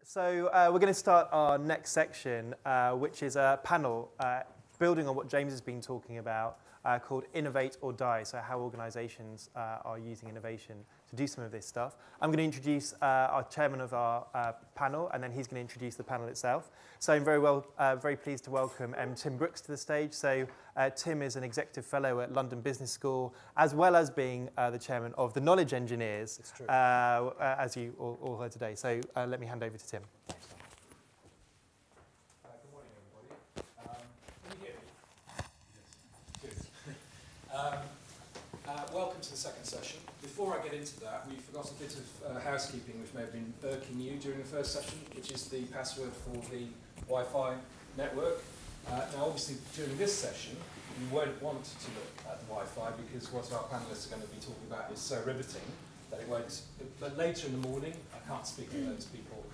So we're going to start our next section, which is a panel building on what James has been talking about, called Innovate or Die, so how organisations are using innovation to do some of this stuff. I'm going to introduce our chairman of our panel, and then he's going to introduce the panel itself. So I'm very pleased to welcome Tim Brooks to the stage. So Tim is an executive fellow at London Business School, as well as being the chairman of the Knowledge Engineers, as you all heard today. So let me hand over to Tim. Welcome to the second session. Before I get into that, we forgot a bit of housekeeping which may have been irking you during the first session, which is the password for the Wi-Fi network. Now obviously during this session you won't want to look at the Wi-Fi because what our panellists are going to be talking about is so riveting that it won't. But later in the morning, I can't speak for those people.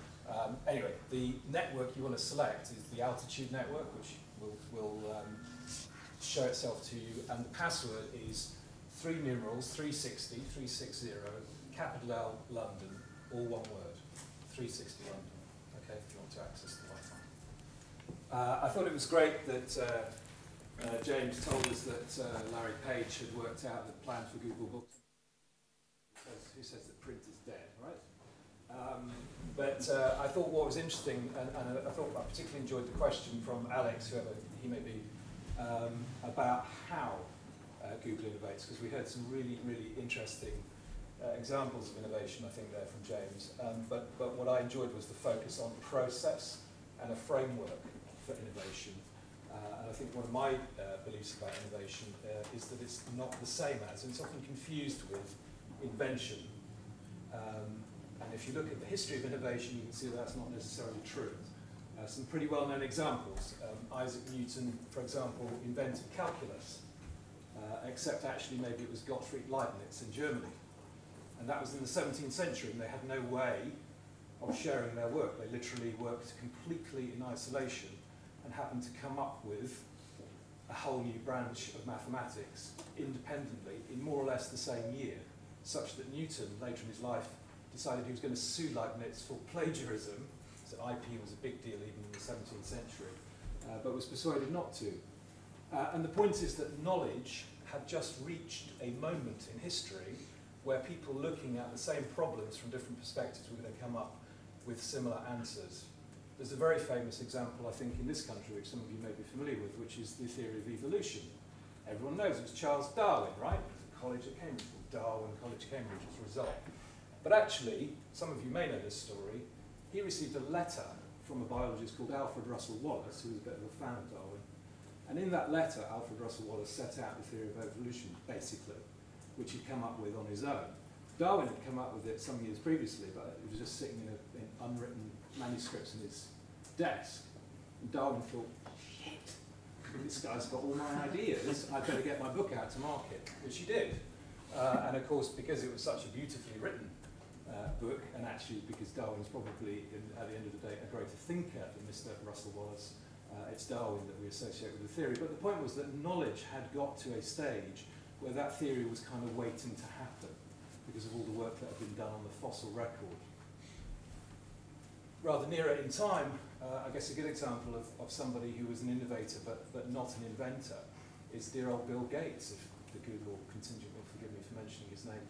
Anyway, the network you want to select is the altitude network, which will show itself to you, and the password is 3 numerals, 360, capital L, London, all one word, 360 London, okay, if you want to access the Wi-Fi. I thought it was great that James told us that Larry Page had worked out the plan for Google Books. Who says that print is dead, right? But I thought what was interesting, and I thought I particularly enjoyed the question from Alex, whoever he may be, about how Google innovates, because we heard some really interesting examples of innovation, I think, there from James. But what I enjoyed was the focus on process and a framework for innovation. And I think one of my beliefs about innovation is that it's not the same as, and it's often confused with, invention. And if you look at the history of innovation, you can see that that's not necessarily true. Some pretty well-known examples. Isaac Newton, for example, invented calculus, except actually maybe it was Gottfried Leibniz in Germany. And that was in the 17th century, and they had no way of sharing their work. They literally worked completely in isolation and happened to come up with a whole new branch of mathematics independently in more or less the same year, such that Newton, later in his life, decided he was going to sue Leibniz for plagiarism. So IP was a big deal even in the 17th century, but was persuaded not to. And the point is that knowledge had just reached a moment in history where people looking at the same problems from different perspectives were going to come up with similar answers. There's a very famous example, I think, in this country, which some of you may be familiar with, which is the theory of evolution. Everyone knows it was Charles Darwin, right? It was a college at Cambridge, called Darwin College, Cambridge, as a result. But actually, some of you may know this story, he received a letter from a biologist called Alfred Russel Wallace, who was a bit of a fan of Darwin. And in that letter, Alfred Russel Wallace set out the theory of evolution, basically, which he'd come up with on his own. Darwin had come up with it some years previously, but it was just sitting in unwritten manuscripts in his desk. And Darwin thought, shit, this guy's got all my ideas, I'd better get my book out to market, which he did. And of course, because it was such a beautifully written book, and actually because Darwin's probably, at the end of the day, a greater thinker than Mr. Russel Wallace, it's Darwin that we associate with the theory. But the point was that knowledge had got to a stage where that theory was kind of waiting to happen because of all the work that had been done on the fossil record. Rather nearer in time, I guess a good example of somebody who was an innovator but not an inventor is dear old Bill Gates, if the Google contingent will forgive me for mentioning his name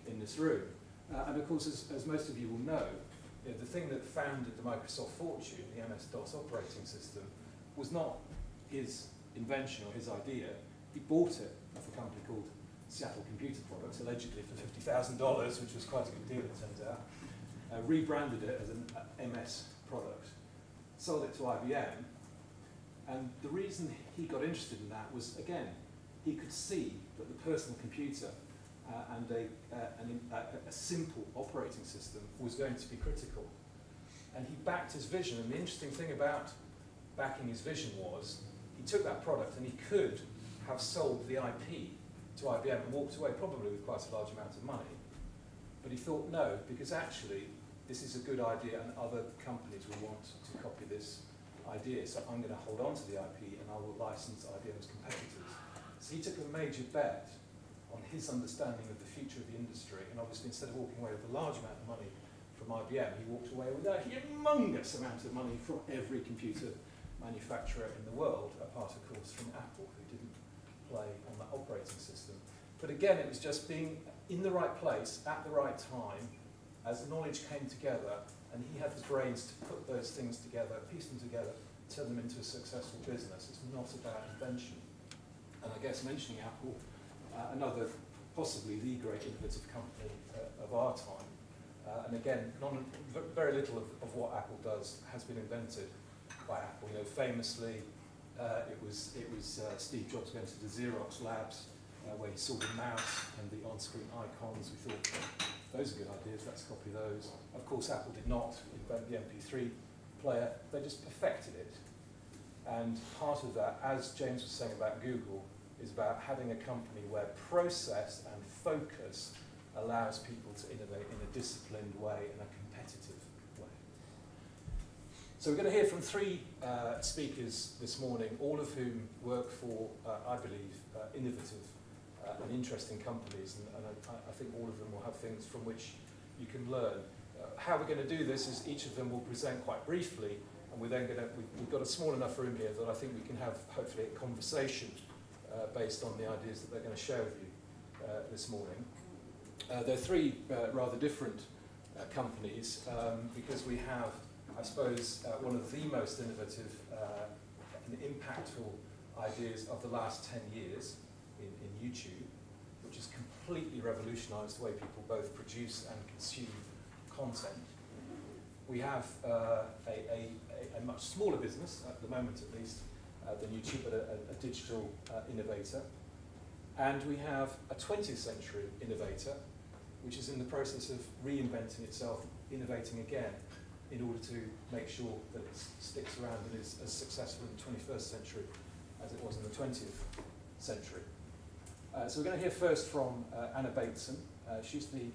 in this room. And of course, as most of you will know, the thing that founded the Microsoft fortune, the MS-DOS operating system, was not his invention or his idea. He bought it off a company called Seattle Computer Products, allegedly for $50,000, which was quite a good deal, it turns out. Rebranded it as an MS product, sold it to IBM, and the reason he got interested in that was, again, he could see that the personal computer and a simple operating system was going to be critical. And he backed his vision, and the interesting thing about backing his vision was he took that product and he could have sold the IP to IBM and walked away probably with quite a large amount of money. But he thought, no, because actually this is a good idea and other companies will want to copy this idea, so I'm going to hold on to the IP and I will license IBM's competitors. So he took a major bet on his understanding of the future of the industry, and obviously instead of walking away with a large amount of money from IBM. He walked away with a humongous amount of money from every computer manufacturer in the world, apart of course from Apple, who didn't play on that operating system. But again, it was just being in the right place at the right time as knowledge came together, and he had the brains to put those things together, piece them together, turn them into a successful business. It's not about invention. And I guess mentioning Apple, another possibly the great innovative company of our time. And again, very little of what Apple does has been invented by Apple. You know, famously, it was Steve Jobs going to the Xerox labs where he saw the mouse and the on-screen icons. We thought, those are good ideas, let's copy those. Of course, Apple did not invent the MP3 player, they just perfected it. And part of that, as James was saying about Google, is about having a company where process and focus allows people to innovate in a disciplined way, in a competitive way. So we're going to hear from three speakers this morning, all of whom work for, I believe, innovative and interesting companies, and I think all of them will have things from which you can learn. How we're going to do this is each of them will present quite briefly, and we're then we've got a small enough room here that I think we can have hopefully a conversation based on the ideas that they're going to share with you this morning. There are three rather different companies because we have, I suppose, one of the most innovative and impactful ideas of the last 10 years in YouTube, which has completely revolutionized the way people both produce and consume content. We have a much smaller business, at the moment at least, than YouTube, but a digital innovator. And we have a 20th century innovator, which is in the process of reinventing itself, innovating again, in order to make sure that it sticks around and is as successful in the 21st century as it was in the 20th century. So we're going to hear first from Anna Bateson. She's the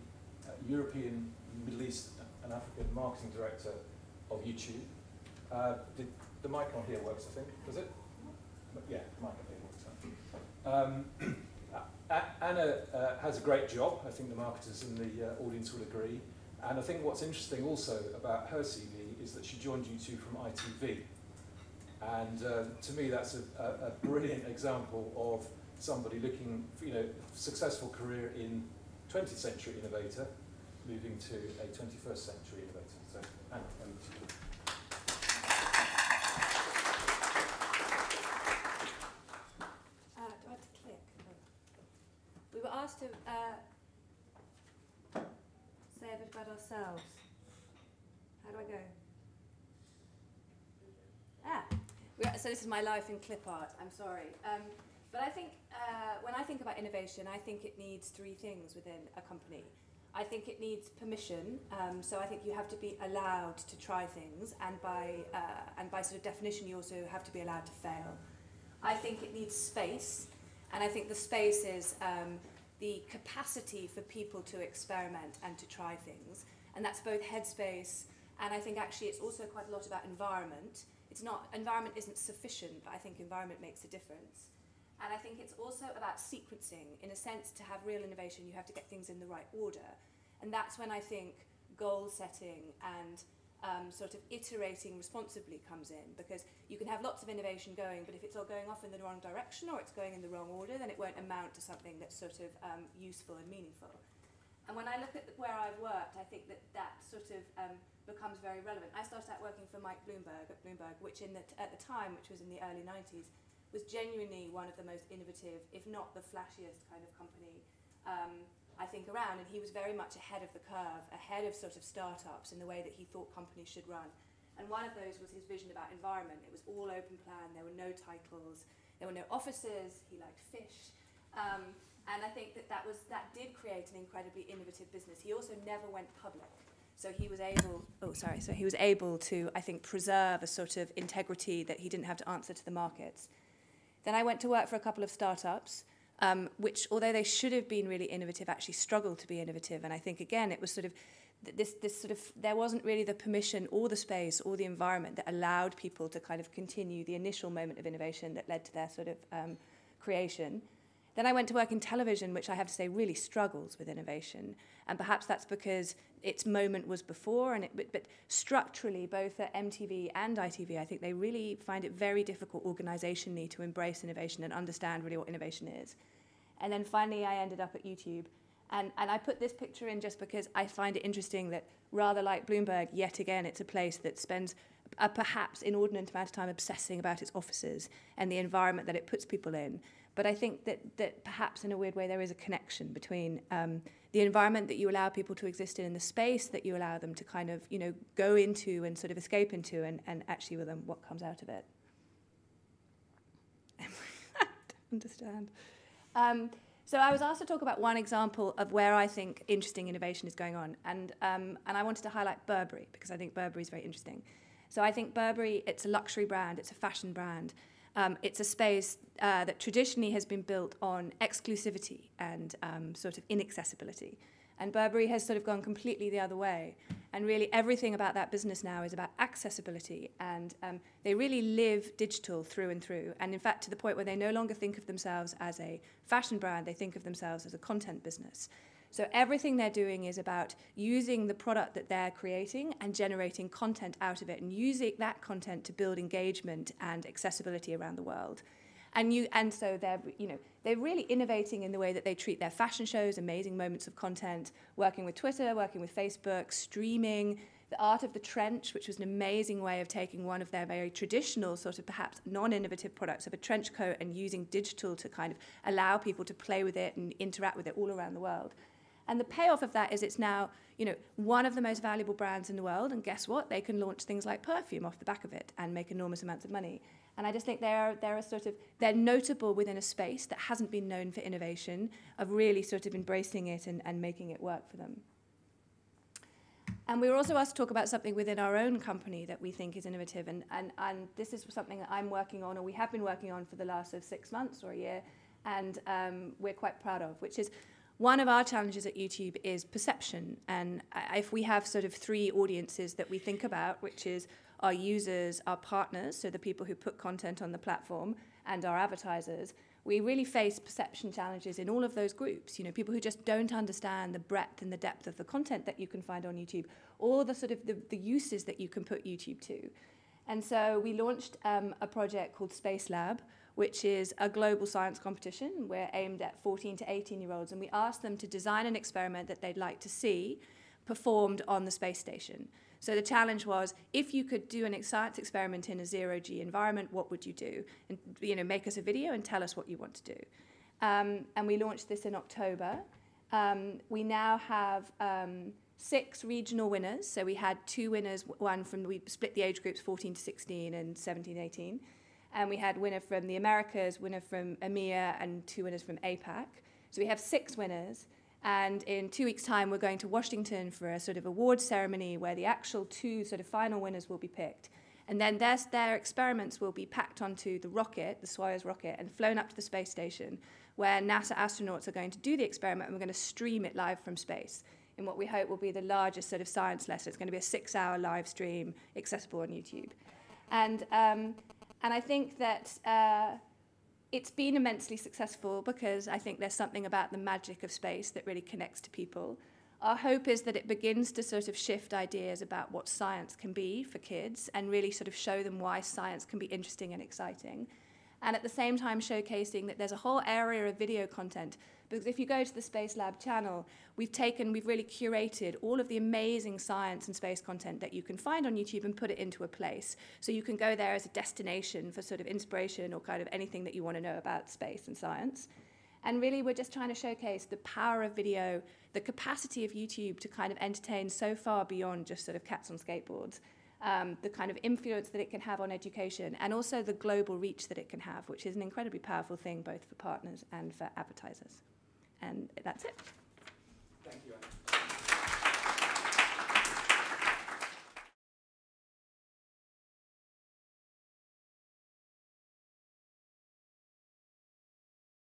European, Middle East and African Marketing Director of YouTube. The mic on here works, I think, does it? Yeah, the mic on here works. Anna has a great job. I think the marketers in the audience will agree. And I think what's interesting also about her CV is that she joined YouTube from ITV. And to me, that's a brilliant example of somebody looking for, successful career in 20th century innovator, moving to a 21st century innovator. So, Anna, over to you. Do I have to click? We were asked to say a bit about ourselves. How do I go? So this is my life in clip art. I'm sorry. But I think when I think about innovation, I think it needs three things within a company. I think it needs permission. So I think you have to be allowed to try things, and by sort of definition, you also have to be allowed to fail. I think it needs space, and I think the space is the capacity for people to experiment and to try things, and that's both headspace, and I think actually it's also quite a lot about environment. It's not, environment isn't sufficient, but I think environment makes a difference. And I think it's also about sequencing. In a sense, to have real innovation, you have to get things in the right order. And that's when I think goal setting and sort of iterating responsibly comes in, because you can have lots of innovation going, but if it's all going off in the wrong direction or it's going in the wrong order, then it won't amount to something that's sort of useful and meaningful. And when I look at where I've worked, I think that sort of becomes very relevant. I started out working for Mike Bloomberg at Bloomberg, which at the time, which was in the early 90s, was genuinely one of the most innovative, if not the flashiest kind of company, I think, around. And he was very much ahead of the curve, ahead of sort of startups in the way that he thought companies should run. And one of those was his vision about environment. It was all open plan, there were no titles, there were no offices, he liked fish. And I think that did create an incredibly innovative business. He also never went public. So he was able to, I think, preserve a sort of integrity that he didn't have to answer to the markets. Then I went to work for a couple of startups, which, although they should have been really innovative, actually struggled to be innovative. And I think, again, it was sort of this sort of, there wasn't really the permission or the space or the environment that allowed people to kind of continue the initial moment of innovation that led to their sort of creation. Then I went to work in television, which I have to say really struggles with innovation. And perhaps that's because its moment was before, but structurally, both at MTV and ITV, I think they really find it very difficult organizationally to embrace innovation and understand really what innovation is. And then finally, I ended up at YouTube. And I put this picture in just because I find it interesting that rather like Bloomberg, yet again, it's a place that spends a perhaps inordinate amount of time obsessing about its offices and the environment that it puts people in. But I think that perhaps in a weird way there is a connection between the environment that you allow people to exist in and the space that you allow them to kind of, you know, go into and sort of escape into and actually with them what comes out of it. I don't understand. So I was asked to talk about one example of where I think interesting innovation is going on, and I wanted to highlight Burberry, because I think Burberry is very interesting. So I think Burberry, it's a luxury brand, it's a fashion brand. It's a space that traditionally has been built on exclusivity and sort of inaccessibility. And Burberry has sort of gone completely the other way. And really everything about that business now is about accessibility. And they really live digital through and through. And in fact, to the point where they no longer think of themselves as a fashion brand, they think of themselves as a content business. So everything they're doing is about using the product that they're creating and generating content out of it and using that content to build engagement and accessibility around the world. And so they're really innovating in the way that they treat their fashion shows, amazing moments of content, working with Twitter, working with Facebook, streaming, the Art of the Trench, which was an amazing way of taking one of their very traditional sort of perhaps non-innovative products of a trench coat and using digital to kind of allow people to play with it and interact with it all around the world. And the payoff of that is it's now, you know, one of the most valuable brands in the world, and guess what? They can launch things like perfume off the back of it and make enormous amounts of money. And I just think they're notable within a space that hasn't been known for innovation, of really sort of embracing it and making it work for them. And we were also asked to talk about something within our own company that we think is innovative, and this is something that I'm working on, or we have been working on for the last 6 months or a year, and we're quite proud of, which is one of our challenges at YouTube is perception. And if we have sort of 3 audiences that we think about, which is our users, our partners, so the people who put content on the platform, and our advertisers, we really face perception challenges in all of those groups. You know, people who just don't understand the breadth and the depth of the content that you can find on YouTube, or the sort of the uses that you can put YouTube to. And so we launched a project called Space Lab, which is a global science competition. We're aimed at 14 to 18-year-olds, and we asked them to design an experiment that they'd like to see performed on the space station. So the challenge was, if you could do a science experiment in a zero-G environment, what would you do? And, you know, make us a video and tell us what you want to do. And we launched this in October. We now have 6 regional winners. So we had 2 winners, we split the age groups 14 to 16 and 17, 18. And we had winner from the Americas, winner from EMEA, and 2 winners from APAC. So we have 6 winners. And in 2 weeks' time, we're going to Washington for a sort of awards ceremony where the actual 2 sort of final winners will be picked. And then their experiments will be packed onto the rocket, the Soyuz rocket, and flown up to the space station, where NASA astronauts are going to do the experiment, and we're going to stream it live from space in what we hope will be the largest sort of science lesson. It's going to be a 6-hour live stream accessible on YouTube. And I think that it's been immensely successful because I think there's something about the magic of space that really connects to people. Our hope is that it begins to sort of shift ideas about what science can be for kids and really sort of show them why science can be interesting and exciting. And at the same time showcasing that there's a whole area of video content. Because if you go to the Space Lab channel, we've really curated all of the amazing science and space content that you can find on YouTube and put it into a place. So you can go there as a destination for sort of inspiration or kind of anything that you want to know about space and science. And really, we're just trying to showcase the power of video, the capacity of YouTube to kind of entertain so far beyond just sort of cats on skateboards, the kind of influence that it can have on education, and also the global reach that it can have, which is an incredibly powerful thing both for partners and for advertisers. And that's it. Thank you, Anna.